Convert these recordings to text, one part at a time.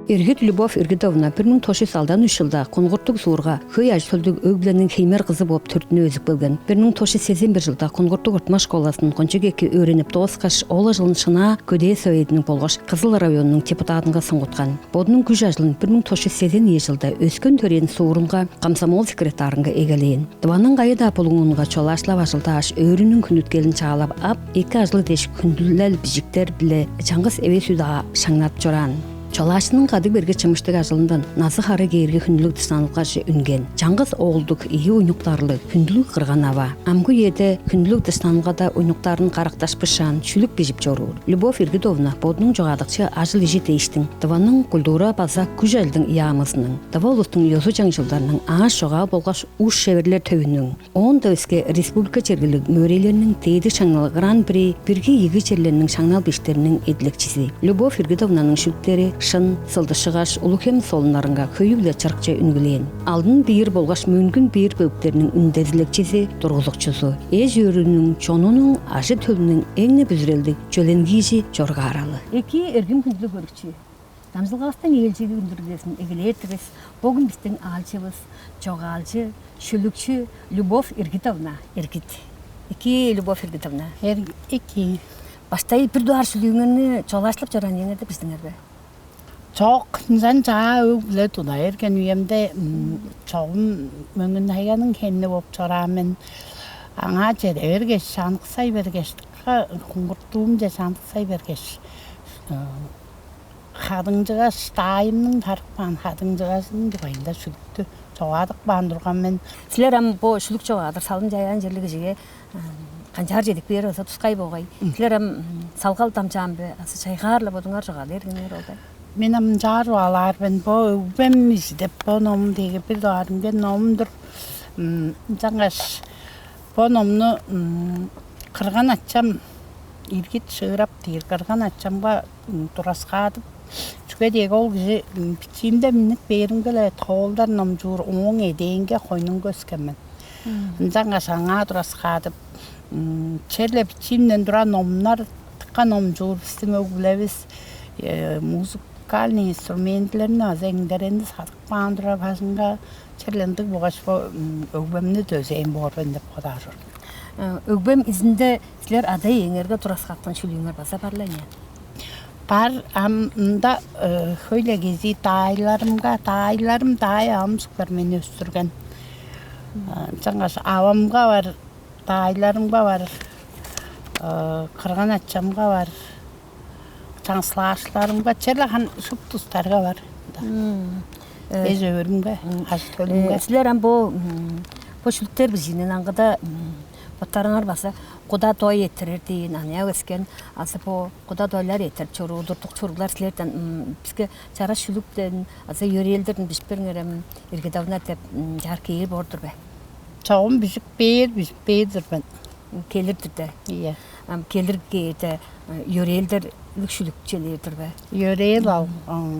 Иргит Любовь Иргитовна 1903 жылда Кунгурттук суурга хөй ажсөлдүк өглөнүн хеймер кызы болуп төртүнө өзүп келген. 1981 жылда Кунгурттук уртма школасынын кончогеки өөрөнүп 9 каш ола жылын шына көдөө совединин болгаш Кызыл районунун депутатынга сыңгуткан. Бодунун күч ажлын 1982 жылда өскөн төренин суурунга комсомол секретарынга эгелейин. Дыбанын кайда пулуңунга чолашлап ажылда аш өөрүнүн күнүткелин чаалап ап, эки ажлы деш күндүлөл бижиктер биле Чаңгыс эбесүда шаңнап жоран. Чолашының қады берге чымыштық ажылындан назы хары кейірге хүнділік дұстанылға үнген. Чаңгыс оғылдық ие ойнуқтарлы хүнділік қырған ава. Амгу еді хүнділік дұстанылға да ойнуқтарын қарақташ пышан, шүлік бежіп чоруур. Любовь Иргитовна бодының жоғадықчы ажыл ежі дейштің. Дыванның культура база күжәлдің иямызының. Дыва ұлыстың йозу жаң жылдарының ағаш жоға болгаш уш шеверлер төвінің. Онда өске республика чергілік мөрелерінің тейді шаңнал гран-при бірге егі черлерінің шаңнал бештерінің еділікчісі. Любовь Иргитовнаның шүліктері шын, сылдышығаш, улукем солынарынға көйі біле чарқча үнгілейін. Алдын бийир болгаш Мөңгүн бийир бөгүктернин үндезилекчиси тургузукчузу. Эж өрүнүң, чонунун, ажы төлүнүң эңне бүзүрелдик жөлөнгийжи жорга аралы. Эки эргим күндүлүк көрүкчү. Дамчыдылгавыстын элчиги күндүргесин эгилетибиз. Бөгүн бистиң алчыбыз, чогаалчы, шүлүкчү Любовь Иргитовна Иргит. Эки Любовь Иргитовна. Эки. Баштай бир дуар шүлүгүңүнү чолашлап жаран еңеде биздиңербе. Çok insan çağa öyle tuna erken üyemde çoğun Mөңгүн hayvanın kendine bop çoramen ana çer ergeç şanlık say bergeç kungurttuğum je şanlık say bergeç hadınjıga stayımның tarıkpan hadınjıgasının dibinde şülüktü çoğadık bandırgan men силер ам бо шүлүк чогаадып салын жаян жерлиги жеге канчар жедик бери болсо тускай болгой силер ам салгал тамчаамбы асы чайгаарлап одуңар жогады эргеңер болбой. Benim carvalar ben bu ben izlep bu nom diye bir doğarım ben nomdur Ынчангаштың bu nomnu kırgan açam irgit sığırap diye kırgan açamga turasqadım çünkü diye ol gizi biçimde minnet berim gele toğulдар nomjur oң edenge koynun göskemen Ынчангаштыңа turasqadım çerle biçimden dura nomlar tıkka nomjur bistің ögülebis музыкальный инструментlerini azenglerini satıp bandıra başında çerlendik bu kaç bu ögbemni dözeyin bu oranda kadar. Ögbem izinde sizler aday eğerge turasqattın şülüğünger basa barlayın. Bar amda öyle gezi daylarım day almışlar beni östürgen. Ынчангаштың avamga var, daylarımga var, kırgan açamga var. Çanslaşlarımga çerlehan şuptustarga var. Ez öğürümge, haştölümge. Sizler hem bu şülükter bizinin angıda botarınar basa kuda toy ettirir deyin. Anaya ösken ası bu kuda toylar ettirip çoruğu, durtuk çoruğlar sizlerden bizge çaraş şülükten ası yöreldirden bizbernerem Irgitowna tep jarkeyir bordur be. Çoğum bizik beydir ben. Kelirdir de. İyi. Kelirge de yöreldir шүлүкчүлердир бе? Yörel al.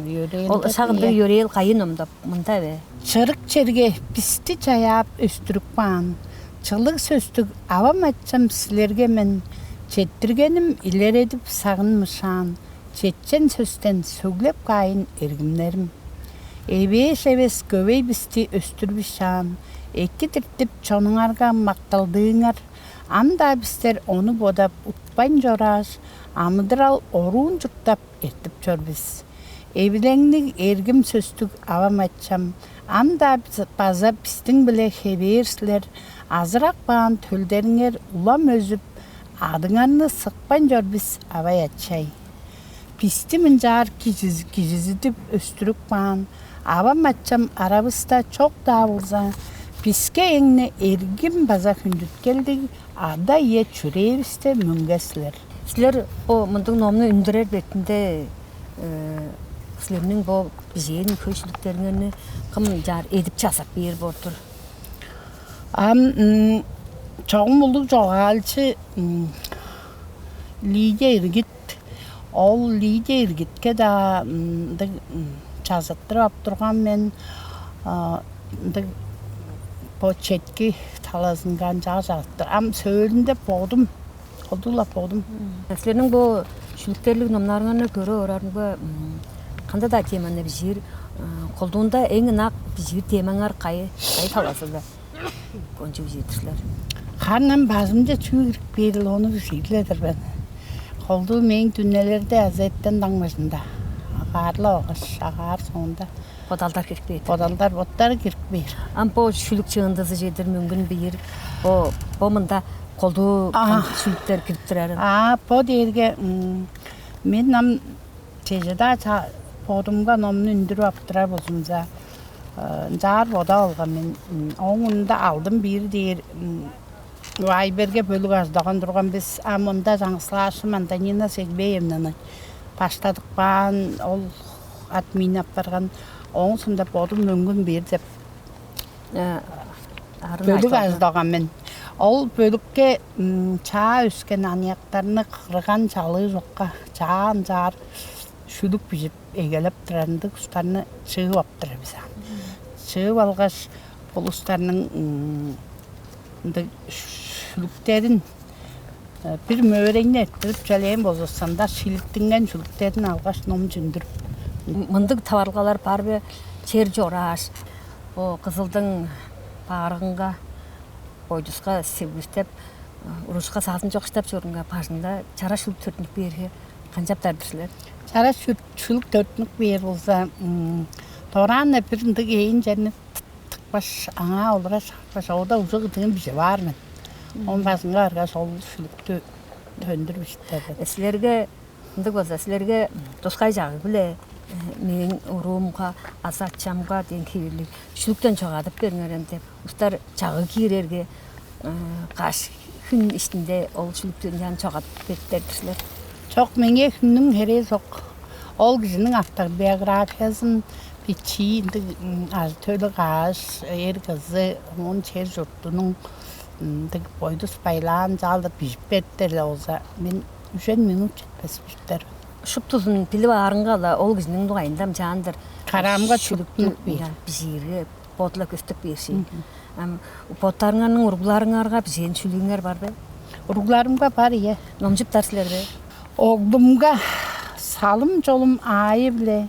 Yörel. Ол сагынды yörel кайын да мында бе? Çırık çerge pisti çayap östürük ban. Çılık söstük avam açsam silerge men çettirgenim iler edip sağınmışan. Çetçen sösten söglep kayın ergimlerim. Ebeş gövey bisti östürbüşan. Eki tirtip çonunarga maktaldığınar. Anda bister onu bodap utpan joraş. Amıdıral orun jurtap etip çörbüz. Evlenlik ergim söstük avam açsam. Anda baza bistің bile hebersler. Azırak bağın tölderinger ulam özüp. Adыңanны sıkpan jorbüz avay açay. Pisti minjar kizizidip östürük bağın. Avam açsam arabısta çok davulza. Piske eğne ergim baza hündüt geldik. Ada ye çüreyviste müngesler. Sizler o mundun nomunu ündürer betinde sizlerinin bu bizeyin köşülüklerini kim jar edip çasap bir yer bordur? Çoğum bulduk çoğalçı Lidya Irgit. Ol Lidya Irgitke da çasattırıp durgan men bu çetki talazıngan çasattır. Am söylünde boğdum. Oldular boğdum. Sizlerin bu şülükterlik nomlarına göre orarın bu Кандай да теманы бижир, колдуунда эң ынак бижир темаңар кайы таласыздар. Кончу бижирдирлер. Карнан базымда чүгүрүп берил оны бижирледир мен. Колду мен дүннелерде азеттен даңмажында. Агаарла огаш, агаар соңунда. Подалдар кирпейт. Подалдар боттары кирпейт. Ампо шүлүкчүлерниң жедир мөңгүн бийир. О мында колду шүлүктер кирип турар. По дерге мен нам тежеда подумга номну үндүрүп аптыра болсумза. Жар бода алган мен. Оңунда алдым бир дер Айберге бөлүк аздаган турган біз амында жаңсылашым Антонина Сегбеевнаны баштадык баан ол админ апарган оңсунда бодум мөңгүн бир деп бөлүк аздаган мен. Ол бөлүкке чаа өске анияктарыны кырган чалы жокка чаан жар шүлүк бижип эгелеп турганды устарны чыгып аптыра биз. Чыгып алгаш бул устарның шүлүктерин бир мөөреңне эттирип жалайын болсонда шиликтинген шүлүктерин алгаш ном жүндүрүп. Мындык табаргалар барбы чер жораш, о кызылдың парыгынга бойдуска себүстеп, урушка саатын жокштап жорунга пажында чараш шүлүктерни берге канчаптардырлар. Чараш шүлүктерни бер болса, тораны биринде кейин жерне тыкпаш аңа олора шакпаш, ода узук деген биже бар мен. Он басынга арга сол шүлүктү төндүрүп иштеди. Силерге мындык болса, силерге тускай жагы биле менин урумга, азатчамга деген кийирлик шүлүктөн чогаадып бериңер деп. Устар жагы кийирерге каш күн ичинде ол шүлүктерин чогаадып бердирлер. Çok menge hünnün here çok. Ol kişinin avtobiyografiyasın biçi az töyle kaş kızı onun çer jurtunun boydus baylan çaldı pişip betterle olsa men 3 minut çetpes bitler. Şuптузун пили барынга да ол кишинин дуайындам жаандыр. Карамга чүлүктү бижири ботла көстөп бериши. Боттарыңардын ургуларыңарга бижен шүлүгүңөр барбы? Ургуларымга бар ие. Номжуптар силерде? Oğlumga salım jolum ayı bile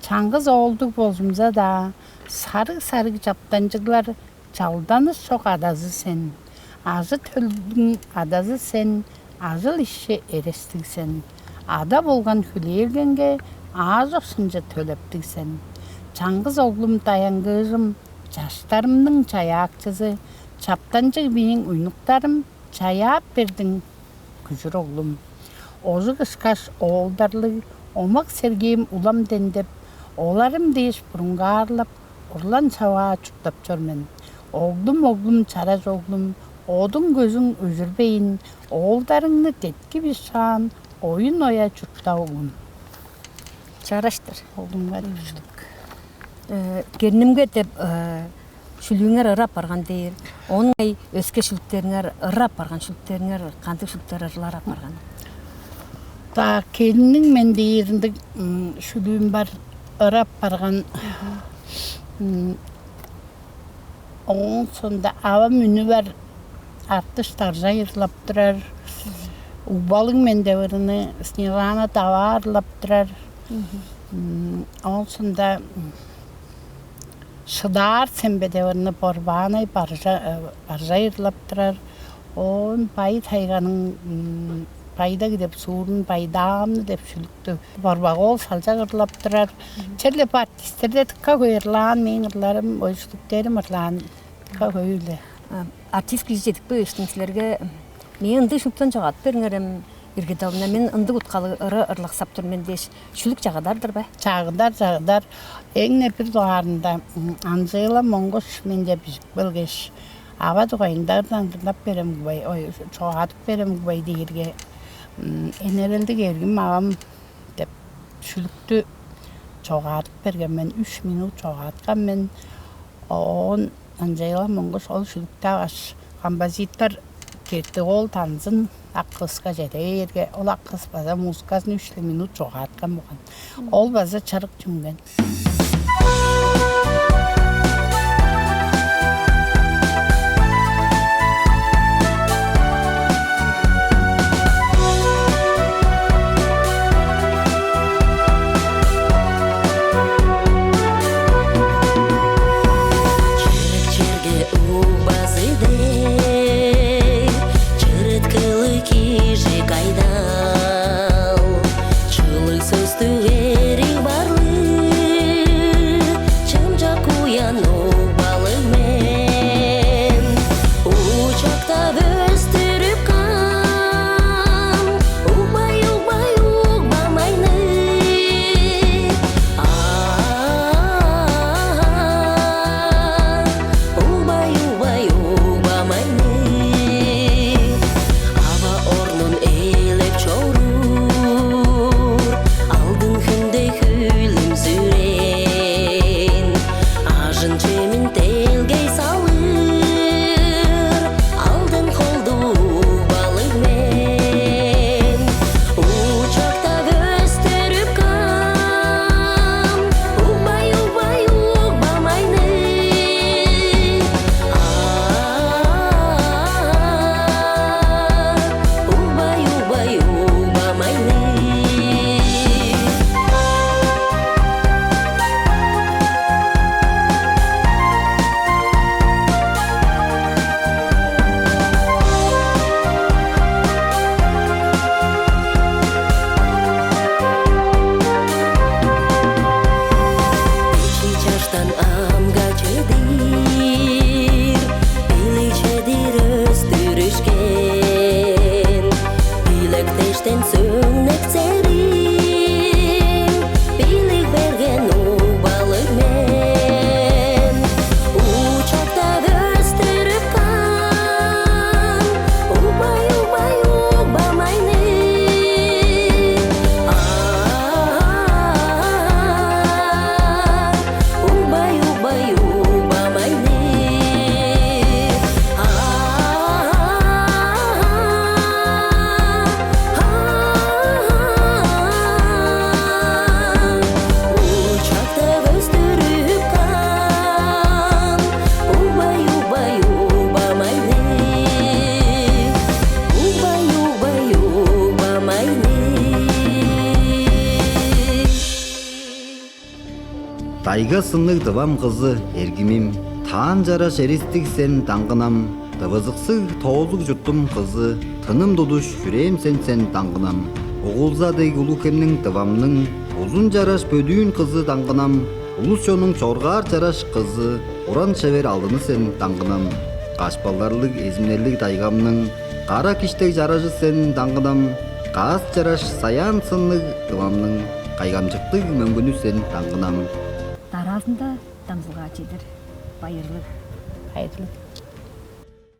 çangız olduk bozumza da sarı çaptancıklar çaldanız çok adazı sen. Azı töldün adazı sen, azıl işe erestik sen. Ada bolgan hülevgenge az osunca töleptik sen. Çangız oğlum dayangızım, çaşlarımның çayakçısı, çaptancık benim uynuklarım çayap verdin küçür oğlum. Озы кышкаш оолдарлы, омак сергейим улам дендеп, оларым дейш бурунга арлап, урлан чаба чуктап жөрмен. Оглум чараш оглум, одун көзүң өзүрбейин, оолдарыңны тетки бишан, ойын оя чурттап оглум. Чараштыр. Оглумга дейшілік. Кернимге деп шүлүгүңөр ырап барган дейир. Оның өске шүлүктериңер ырап барган шүлүктериңер кантип шүлүктер ырап барган? Da kelinin men deyirinde şülüğüm var, ırap bargan. Onun sonunda avam ünü var, artış tarza yırlap durar. Ubalın men devirini, snirana davarlap durar. Onun sonunda şıdar sembe devirini borbanay barza yırlap durar. Onun bayı tayganın Пайда гидеп суурун пайдамны деп шүлүктү барбагол салжа кырлап турар. Черле артисттерде тыкка көйрлаан мен ырларым, ойшулуктерим ырлаан тыкка көйле. Артист жетикпи силерге мен ынды шүлүктөн чогаадып бериңер Иргитовна, мен ынды уткалы ыры ырлыксап турмен деш. Шүлүк жагадардыр ба? Жагыдар. Эң непир дуарында Анжела Монгош менде бизик белгеш. Аба дугайындардан тыңдап берем губай, чогаадып берем губай дейирге. Enerelde gelgim ağam dep şülüktü çoğatıp bergen men 3 minut çoğatkan men on Anjela Mongoş ol şülükte ağaç kompozitor kerti ol tanzın akkıska jederge ol akkıs baza musikasını 3 minut çoğatkan bugan ol baza çarık cümben. Тайга сыннык дывам кызы эргимим, таан жараш эристик сен даңгынам, дыбызыксыг тоозук жуттум кызы, тыным дудуш жүрем сен даңгынам. Оғулзадeg улукемнің дывамның, узун жараш бөлүүн кызы даңгынам, улусчонуң чоргаар жараш кызы, уран шебер алдыны сен даңгынам. Кашпаларлык эзмнерлик тайгамның, кара киштек жаражы сен даңгынам, каас жараш саян сыннык дывамның, кайгамчыктык мөңгүнү сен даңгынам. Даразында дамзылга чедер, байырлык. Хайырлык.